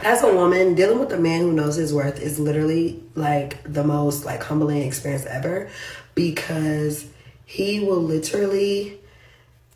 As a woman, dealing with a man who knows his worth is literally like the most like humbling experience ever, because he will literally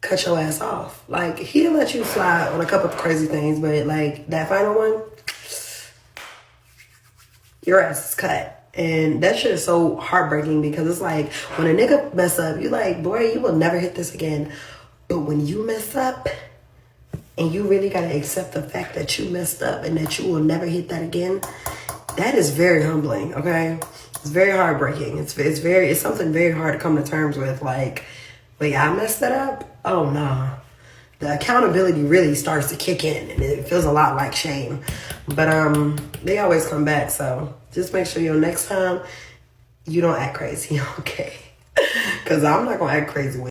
cut your ass off. Like, he'll let you slide on a couple of crazy things, but like that final one, your ass is cut. And that shit is so heartbreaking, because it's like when a nigga mess up, you like, boy, you will never hit this again. But when you mess up, and you really gotta accept the fact that you messed up and that you will never hit that again, that is very humbling, okay? It's very heartbreaking. It's something very hard to come to terms with. Like, wait, I messed that up? Oh, nah. The accountability really starts to kick in, and it feels a lot like shame. But they always come back, so just make sure next time you don't act crazy, okay? Because I'm not gonna act crazy with you.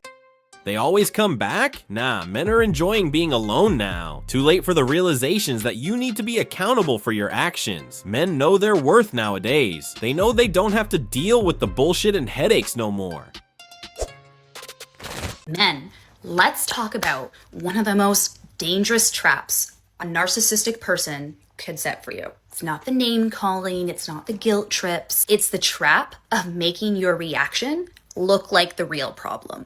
They always come back? Nah, men are enjoying being alone now. Too late for the realizations that you need to be accountable for your actions. Men know their worth nowadays. They know they don't have to deal with the bullshit and headaches no more. Men, let's talk about one of the most dangerous traps a narcissistic person could set for you. It's not the name calling, it's not the guilt trips, it's the trap of making your reaction look like the real problem.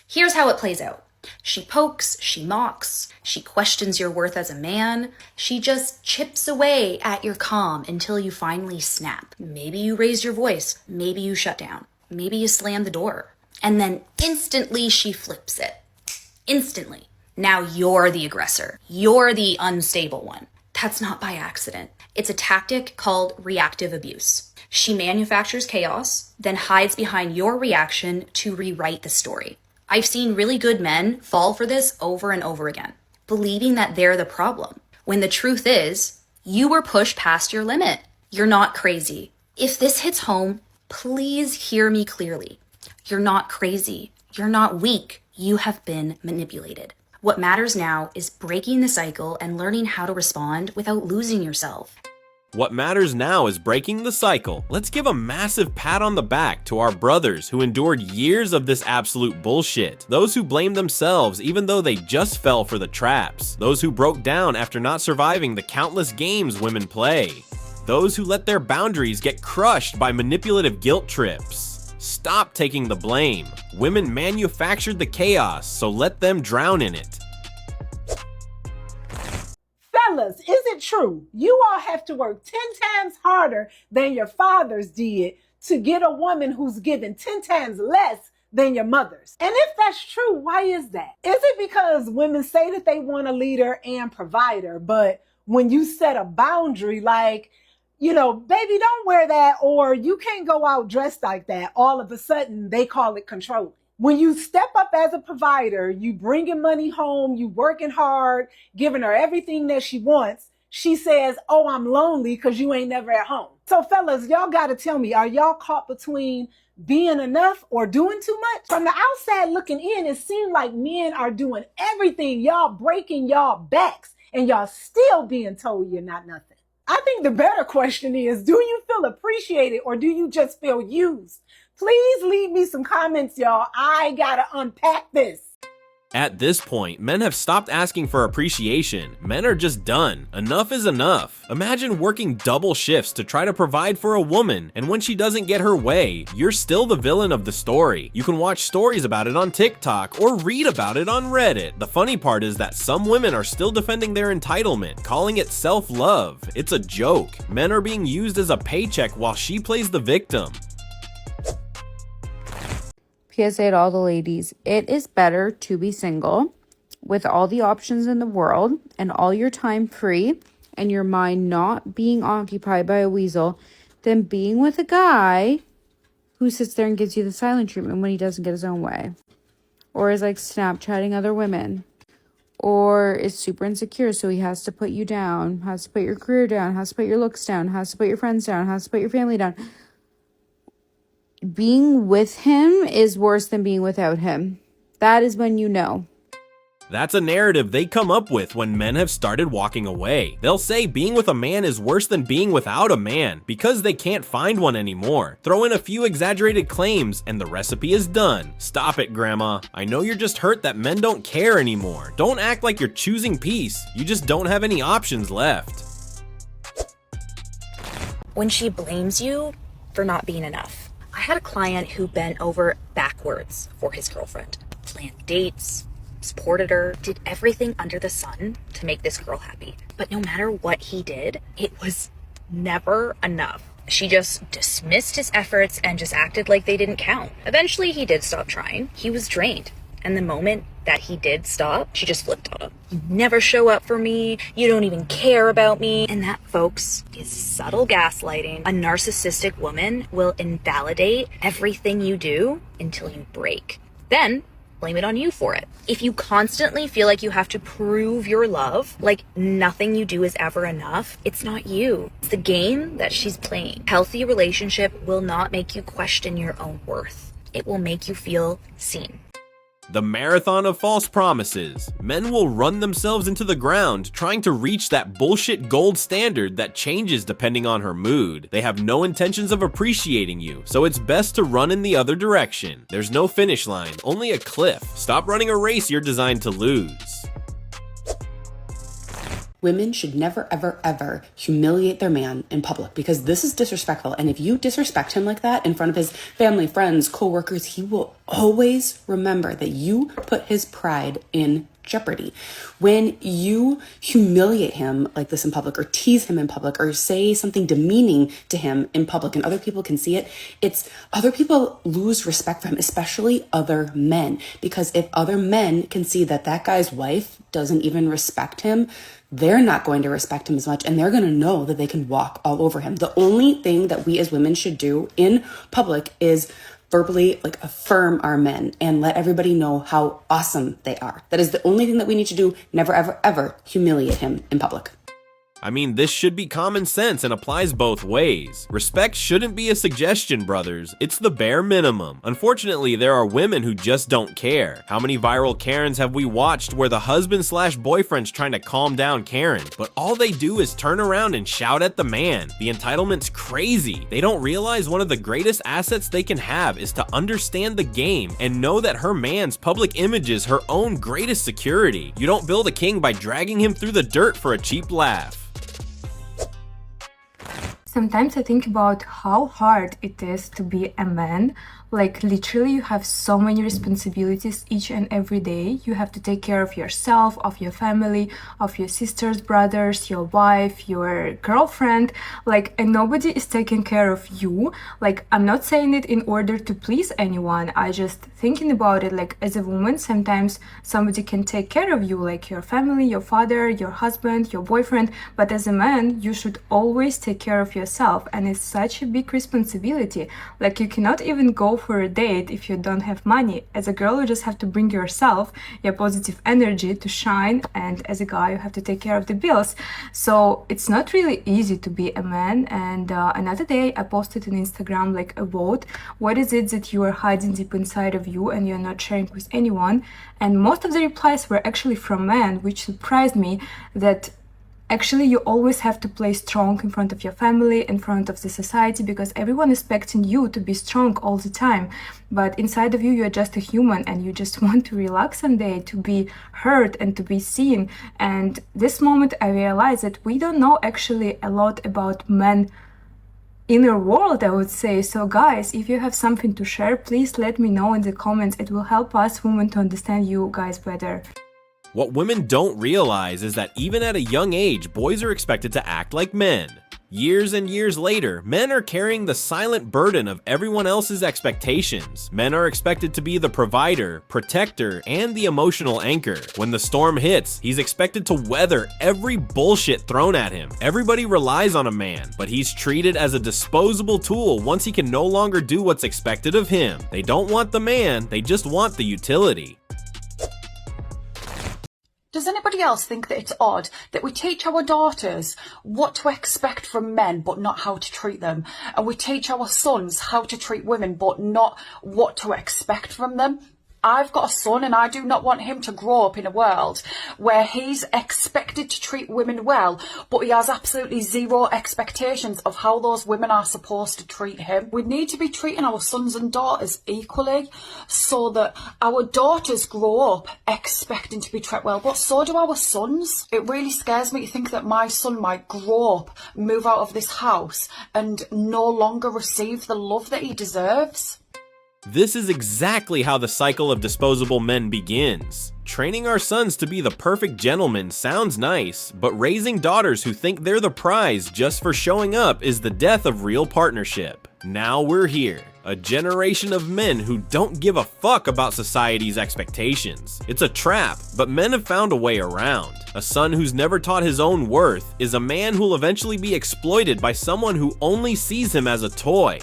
Here's how it plays out. She pokes, she mocks, she questions your worth as a man. She just chips away at your calm until you finally snap. Maybe you raise your voice, maybe you shut down, maybe you slam the door. And then instantly she flips it. Instantly. Now you're the aggressor. You're the unstable one. That's not by accident. It's a tactic called reactive abuse. She manufactures chaos, then hides behind your reaction to rewrite the story. I've seen really good men fall for this over and over again, believing that they're the problem, when the truth is, you were pushed past your limit. You're not crazy. If this hits home, please hear me clearly. You're not crazy. You're not weak. You have been manipulated. What matters now is breaking the cycle and learning how to respond without losing yourself. What matters now is breaking the cycle. Let's give a massive pat on the back to our brothers who endured years of this absolute bullshit. Those who blame themselves even though they just fell for the traps. Those who broke down after not surviving the countless games women play. Those who let their boundaries get crushed by manipulative guilt trips. Stop taking the blame. Women manufactured the chaos, so let them drown in it. Fellas, is it true you all have to work 10 times harder than your fathers did to get a woman who's given 10 times less than your mothers? And if that's true, why is that? Is it because women say that they want a leader and provider, but when you set a boundary like, you know, baby, don't wear that, or you can't go out dressed like that, all of a sudden they call it controlling? When you step up as a provider, you bringing money home, you working hard, giving her everything that she wants, she says, oh, I'm lonely because you ain't never at home. So fellas, y'all got to tell me, are y'all caught between being enough or doing too much? From the outside looking in, it seems like men are doing everything, y'all breaking y'all backs, and y'all still being told you're not nothing. I think the better question is, do you feel appreciated or do you just feel used? Please leave me some comments, y'all. I gotta unpack this. At this point, men have stopped asking for appreciation. Men are just done. Enough is enough. Imagine working double shifts to try to provide for a woman, and when she doesn't get her way, you're still the villain of the story. You can watch stories about it on TikTok or read about it on Reddit. The funny part is that some women are still defending their entitlement, calling it self-love. It's a joke. Men are being used as a paycheck while she plays the victim. PSA to all the ladies, it is better to be single with all the options in the world and all your time free and your mind not being occupied by a weasel than being with a guy who sits there and gives you the silent treatment when he doesn't get his own way, or is like Snapchatting other women, or is super insecure, so he has to put you down, has to put your career down, has to put your looks down, has to put your friends down, has to put your family down. Being with him is worse than being without him. That is when you know. That's a narrative they come up with when men have started walking away. They'll say being with a man is worse than being without a man because they can't find one anymore. Throw in a few exaggerated claims and the recipe is done. Stop it, Grandma. I know you're just hurt that men don't care anymore. Don't act like you're choosing peace. You just don't have any options left. when she blames you for not being enough. I had a client who bent over backwards for his girlfriend, planned dates, supported her, did everything under the sun to make this girl happy. But no matter what he did, it was never enough. She just dismissed his efforts and just acted like they didn't count. Eventually, he did stop trying. He was drained. And the moment that he did stop, she just flipped on him. You never show up for me. You don't even care about me. And that, folks, is subtle gaslighting. A narcissistic woman will invalidate everything you do until you break. Then blame it on you for it. If you constantly feel like you have to prove your love, like nothing you do is ever enough, it's not you. It's the game that she's playing. Healthy relationship will not make you question your own worth. It will make you feel seen. The marathon of false promises. Men will run themselves into the ground trying to reach that bullshit gold standard that changes depending on her mood. They have no intentions of appreciating you, so it's best to run in the other direction. There's no finish line, only a cliff. Stop running a race you're designed to lose. Women should never, ever, ever humiliate their man in public because this is disrespectful. And if you disrespect him like that in front of his family, friends, co-workers, he will always remember that you put his pride in jeopardy. When you humiliate him like this in public or tease him in public or say something demeaning to him in public and other people can see it, it's other people lose respect for him, especially other men. Because if other men can see that that guy's wife doesn't even respect him, they're not going to respect him as much and they're going to know that they can walk all over him. The only thing that we as women should do in public is verbally affirm our men and let everybody know how awesome they are. That is the only thing that we need to do. Never, ever, ever humiliate him in public. I mean, this should be common sense and applies both ways. Respect shouldn't be a suggestion, brothers. It's the bare minimum. Unfortunately, there are women who just don't care. How many viral Karens have we watched where the husband/boyfriend's trying to calm down Karen, but all they do is turn around and shout at the man? The entitlement's crazy. They don't realize one of the greatest assets they can have is to understand the game and know that her man's public image is her own greatest security. You don't build a king by dragging him through the dirt for a cheap laugh. Sometimes I think about how hard it is to be a man. Like literally you have so many responsibilities each and every day. You have to take care of yourself, of your family, of your sisters, brothers, your wife, your girlfriend, and nobody is taking care of you. I'm not saying it in order to please anyone. I just thinking about it, as a woman, sometimes somebody can take care of you, like your family, your father, your husband, your boyfriend. But as a man, you should always take care of yourself. And it's such a big responsibility. You cannot even go for a date if you don't have money. As a girl, you just have to bring yourself, your positive energy to shine, and as a guy, you have to take care of the bills. So it's not really easy to be a man. And another day I posted on Instagram a vote, what is it that you are hiding deep inside of you and you're not sharing with anyone? And most of the replies were actually from men, which surprised me, that actually you always have to play strong in front of your family, in front of the society, because everyone is expecting you to be strong all the time. But inside of you, you're just a human and you just want to relax someday, to be heard and to be seen. And this moment I realized that we don't know actually a lot about men inner world, I would say. So guys, if you have something to share, please let me know in the comments. It will help us women to understand you guys better. What women don't realize is that even at a young age, boys are expected to act like men. Years and years later, men are carrying the silent burden of everyone else's expectations. Men are expected to be the provider, protector, and the emotional anchor. When the storm hits, he's expected to weather every bullshit thrown at him. Everybody relies on a man, but he's treated as a disposable tool once he can no longer do what's expected of him. They don't want the man, they just want the utility. Does anybody else think that it's odd that we teach our daughters what to expect from men but not how to treat them? And we teach our sons how to treat women but not what to expect from them? I've got a son and I do not want him to grow up in a world where he's expected to treat women well, but he has absolutely zero expectations of how those women are supposed to treat him. We need to be treating our sons and daughters equally so that our daughters grow up expecting to be treated well, but so do our sons. It really scares me to think that my son might grow up, move out of this house and no longer receive the love that he deserves. This is exactly how the cycle of disposable men begins. Training our sons to be the perfect gentleman sounds nice, but raising daughters who think they're the prize just for showing up is the death of real partnership. Now we're here. A generation of men who don't give a fuck about society's expectations. It's a trap, but men have found a way around. A son who's never taught his own worth is a man who'll eventually be exploited by someone who only sees him as a toy.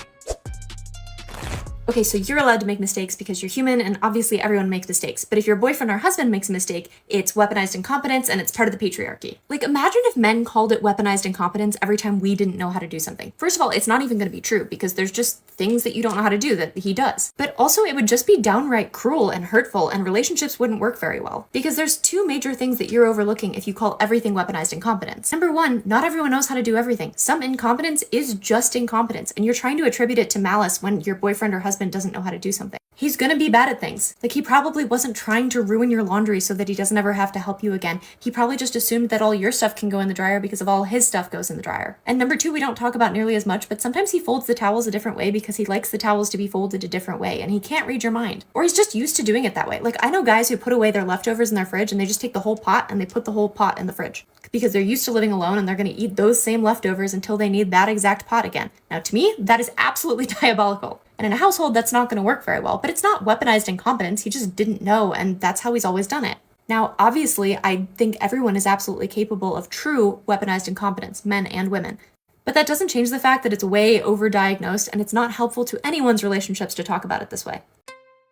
Okay, so you're allowed to make mistakes because you're human, and obviously everyone makes mistakes. But if your boyfriend or husband makes a mistake, it's weaponized incompetence, and it's part of the patriarchy. Like, imagine if men called it weaponized incompetence every time we didn't know how to do something. First of all, it's not even going to be true, because there's just things that you don't know how to do that he does. But also, it would just be downright cruel and hurtful, and relationships wouldn't work very well. Because there's two major things that you're overlooking if you call everything weaponized incompetence. Number one, not everyone knows how to do everything. Some incompetence is just incompetence, and you're trying to attribute it to malice when your boyfriend or husband doesn't know how to do something. He's gonna be bad at things. Like, he probably wasn't trying to ruin your laundry so that he doesn't ever have to help you again. He probably just assumed that all your stuff can go in the dryer because of all his stuff goes in the dryer. And number two, we don't talk about nearly as much, but sometimes he folds the towels a different way because he likes the towels to be folded a different way, and he can't read your mind. Or he's just used to doing it that way. Like, I know guys who put away their leftovers in their fridge and they just take the whole pot and they put the whole pot in the fridge because they're used to living alone and they're gonna eat those same leftovers until they need that exact pot again. Now, to me, that is absolutely diabolical. And in a household, that's not going to work very well. But it's not weaponized incompetence. He just didn't know, and that's how he's always done it. Now, obviously, I think everyone is absolutely capable of true weaponized incompetence, men and women. But that doesn't change the fact that it's way overdiagnosed, and it's not helpful to anyone's relationships to talk about it this way.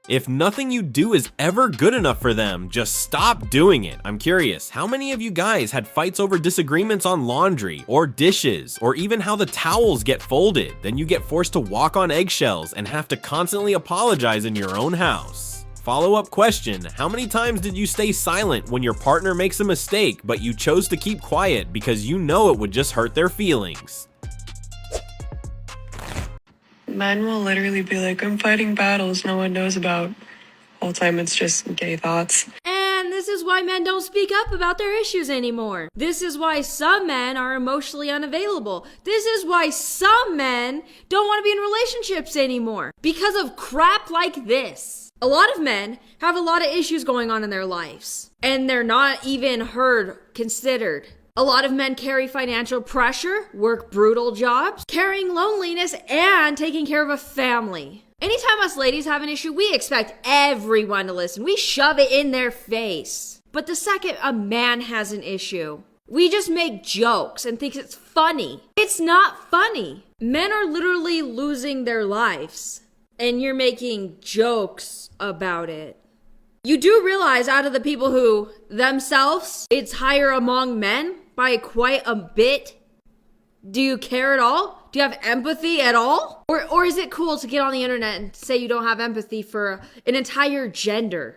If nothing you do is ever good enough for them, just stop doing it. I'm curious, how many of you guys had fights over disagreements on laundry, or dishes, or even how the towels get folded? Then you get forced to walk on eggshells and have to constantly apologize in your own house. Follow-up question, how many times did you stay silent when your partner makes a mistake, but you chose to keep quiet because you know it would just hurt their feelings? Men will literally be like, I'm fighting battles no one knows about. Whole time it's just gay thoughts. And this is why men don't speak up about their issues anymore. This is why some men are emotionally unavailable. This is why some men don't want to be in relationships anymore. Because of crap like this. A lot of men have a lot of issues going on in their lives. And they're not even heard, considered. A lot of men carry financial pressure, work brutal jobs, carrying loneliness, and taking care of a family. Anytime us ladies have an issue, we expect everyone to listen. We shove it in their face. But the second a man has an issue, we just make jokes and think it's funny. It's not funny. Men are literally losing their lives, and you're making jokes about it. You do realize out of the people who themselves, it's higher among men by quite a bit. Do you care at all? Do you have empathy at all? Or is it cool to get on the internet and say you don't have empathy for an entire gender?